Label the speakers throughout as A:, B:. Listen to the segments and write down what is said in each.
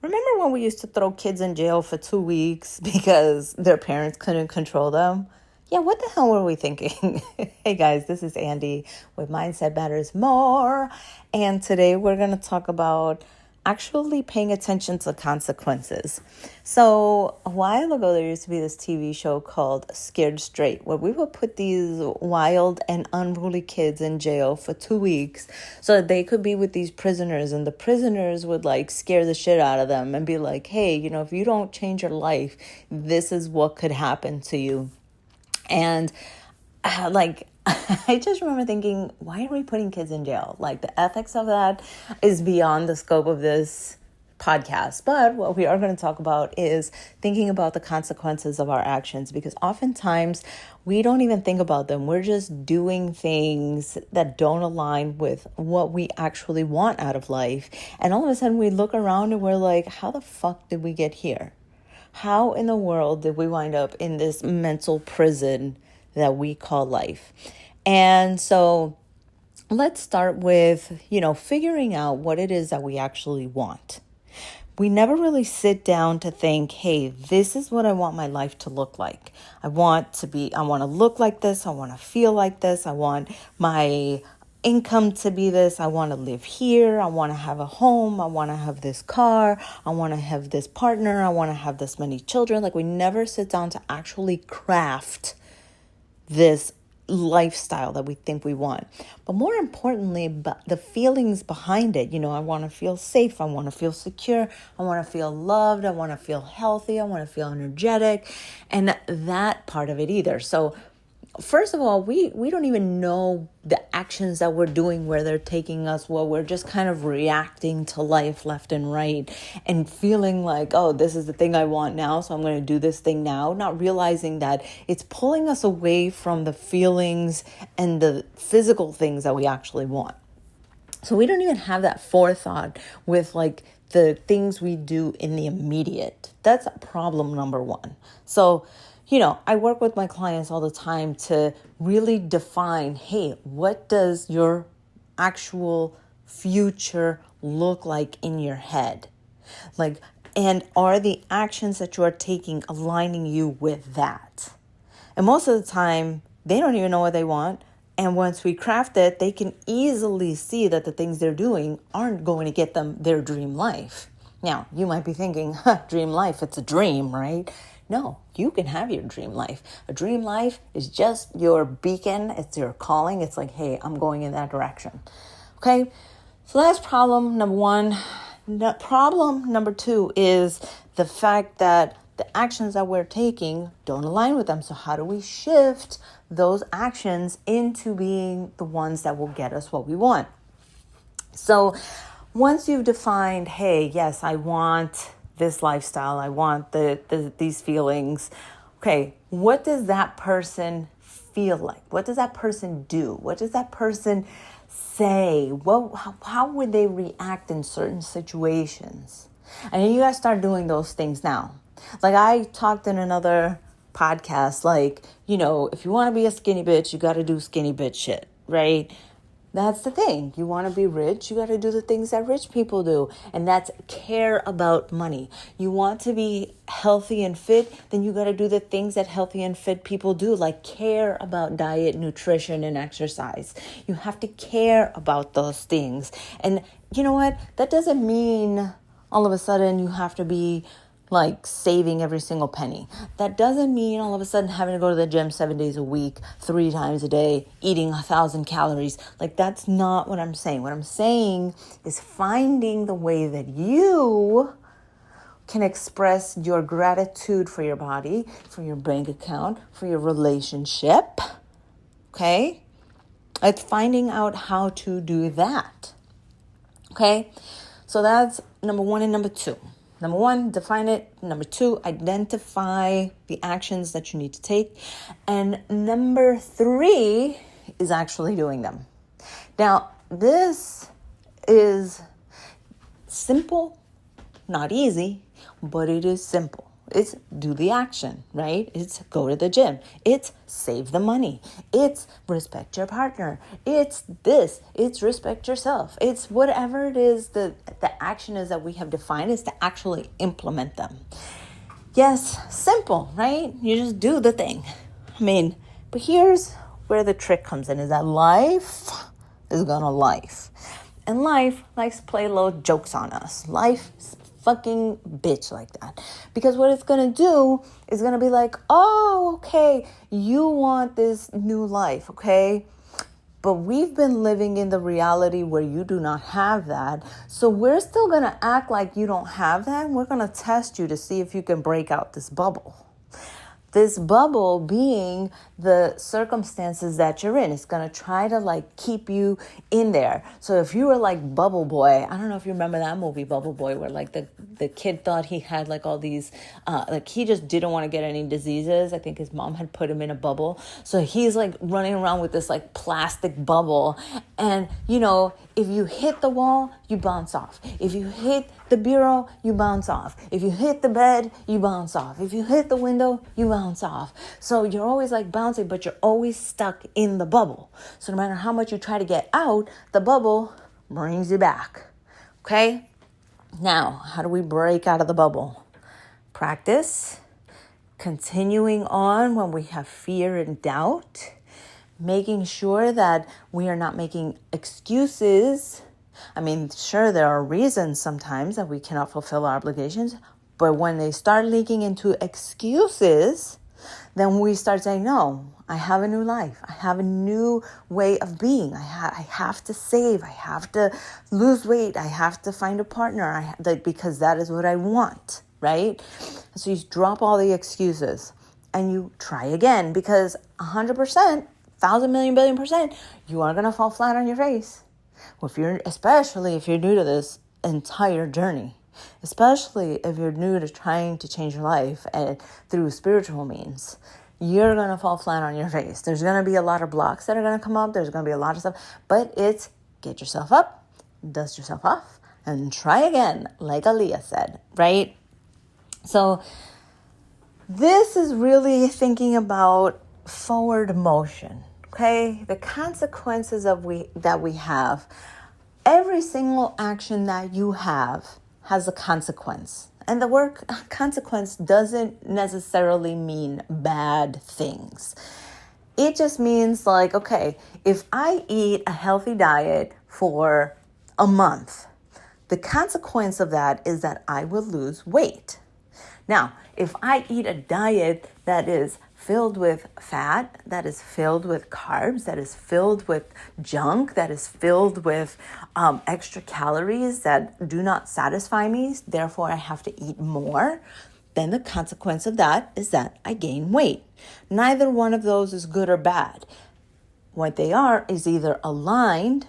A: Remember when we used to throw kids in jail for 2 weeks because their parents couldn't control them? Yeah, what the hell were we thinking? Hey guys, this is Andy with Mindset Matters More. And today we're going to talk about actually paying attention to consequences. So a while ago, there used to be this TV show called Scared Straight, where we would put these wild and unruly kids in jail for 2 weeks so that they could be with these prisoners, and the prisoners would like scare the shit out of them and be like, hey, if you don't change your life, this is what could happen to you. And I just remember thinking, why are we putting kids in jail? Like, the ethics of that is beyond the scope of this podcast. But what we are going to talk about is thinking about the consequences of our actions, because oftentimes we don't even think about them. We're just doing things that don't align with what we actually want out of life. And all of a sudden we look around and we're like, how the fuck did we get here? How in the world did we wind up in this mental prison that we call life? And so let's start with, figuring out what it is that we actually want. We never really sit down to think, hey, this is what I want my life to look like. I want to look like this. I want to feel like this. I want my income to be this. I want to live here. I want to have a home. I want to have this car. I want to have this partner. I want to have this many children. Like, we never sit down to actually craft this lifestyle that we think we want. But more importantly, the feelings behind it. I want to feel safe. I want to feel secure. I want to feel loved. I want to feel healthy. I want to feel energetic. And that part of it either. So first of all, we don't even know the actions that we're doing, where they're taking us. Well, we're just kind of reacting to life left and right and feeling like, oh, this is the thing I want now, so I'm going to do this thing now, not realizing that it's pulling us away from the feelings and the physical things that we actually want. So we don't even have that forethought with like the things we do in the immediate. That's problem number one. So I work with my clients all the time to really define, hey, what does your actual future look like in your head? And are the actions that you are taking aligning you with that? And most of the time, they don't even know what they want. And once we craft it, they can easily see that the things they're doing aren't going to get them their dream life. Now, you might be thinking, dream life, it's a dream, right? No, you can have your dream life. A dream life is just your beacon. It's your calling. It's like, hey, I'm going in that direction. Okay, so that's problem number one. Problem number two is the fact that the actions that we're taking don't align with them. So how do we shift those actions into being the ones that will get us what we want? So once you've defined, hey, yes, I want this lifestyle, I want these feelings. Okay, what does that person feel like? What does that person do? What does that person say? How would they react in certain situations? And then you guys start doing those things now. Like I talked in another podcast, if you want to be a skinny bitch, you got to do skinny bitch shit, right? That's the thing. You want to be rich, you got to do the things that rich people do. And that's care about money. You want to be healthy and fit, then you got to do the things that healthy and fit people do, like care about diet, nutrition, and exercise. You have to care about those things. And you know what? That doesn't mean all of a sudden you have to be like saving every single penny. That doesn't mean all of a sudden having to go to the gym 7 days a week, 3 times a day, eating 1,000 calories. Like, that's not what I'm saying. What I'm saying is finding the way that you can express your gratitude for your body, for your bank account, for your relationship. Okay? It's finding out how to do that. Okay? So that's number one and number two. Number one, define it. Number two, identify the actions that you need to take. And number three is actually doing them. Now, this is simple, not easy, but it is simple. It's do the action, right? It's go to the gym. It's save the money. It's respect your partner. It's this. It's respect yourself. It's whatever it is the action is that we have defined is to actually implement them. Yes, simple, right? You just do the thing. But here's where the trick comes in, is that life is gonna life. And life likes to play little jokes on us. Life is fucking bitch like that. Because what it's gonna do is gonna be like, oh, okay, you want this new life, okay? But we've been living in the reality where you do not have that. So we're still going to act like you don't have that. And we're going to test you to see if you can break out this bubble. This bubble being the circumstances that you're in. It's going to try to keep you in there. So if you were like Bubble Boy, I don't know if you remember that movie Bubble Boy, where the kid thought he had all these, he just didn't want to get any diseases. I think his mom had put him in a bubble. So he's running around with this plastic bubble. And, if you hit the wall, you bounce off. If you hit the bureau, you bounce off. If you hit the bed, you bounce off. If you hit the window, you bounce off. So you're always bouncing, but you're always stuck in the bubble. So no matter how much you try to get out, the bubble brings you back. Okay? Now, how do we break out of the bubble? Practice. Continuing on when we have fear and doubt. Making sure that we are not making excuses. Sure, there are reasons sometimes that we cannot fulfill our obligations, but when they start leaking into excuses, then we start saying, no, I have a new life. I have a new way of being. I have to save. I have to lose weight. I have to find a partner because that is what I want, right? So you drop all the excuses and you try again, because 100%, 1,000 million billion %, you are going to fall flat on your face. Especially if you're new to this entire journey, especially if you're new to trying to change your life and through spiritual means, you're going to fall flat on your face. There's going to be a lot of blocks that are going to come up. There's going to be a lot of stuff, but it's get yourself up, dust yourself off, and try again, like Aaliyah said, right? So this is really thinking about forward motion. Okay, the consequences that we have, every single action that you have has a consequence. And the word consequence doesn't necessarily mean bad things. It just means okay, if I eat a healthy diet for a month, the consequence of that is that I will lose weight. Now, if I eat a diet that is filled with fat, that is filled with carbs, that is filled with junk, that is filled with extra calories that do not satisfy me, therefore I have to eat more, then the consequence of that is that I gain weight. Neither one of those is good or bad. What they are is either aligned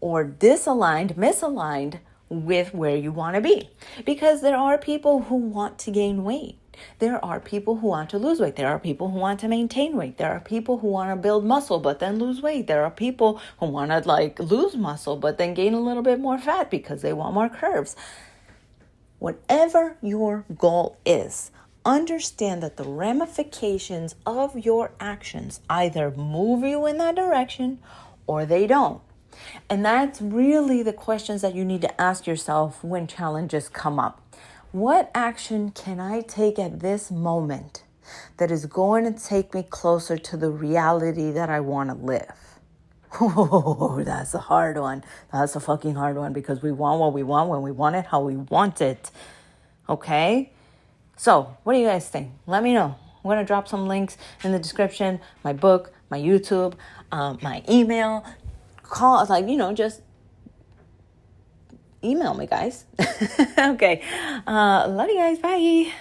A: or disaligned, misaligned with where you want to be. Because there are people who want to gain weight. There are people who want to lose weight. There are people who want to maintain weight. There are people who want to build muscle but then lose weight. There are people who want to lose muscle but then gain a little bit more fat because they want more curves. Whatever your goal is, understand that the ramifications of your actions either move you in that direction or they don't. And that's really the questions that you need to ask yourself when challenges come up. What action can I take at this moment that is going to take me closer to the reality that I want to live? Oh, that's a hard one. That's a fucking hard one, because we want what we want when we want it, how we want it. Okay? So, what do you guys think? Let me know. I'm going to drop some links in the description. My book, my YouTube, my email. Call, just email me, guys. Okay. Love you guys. Bye.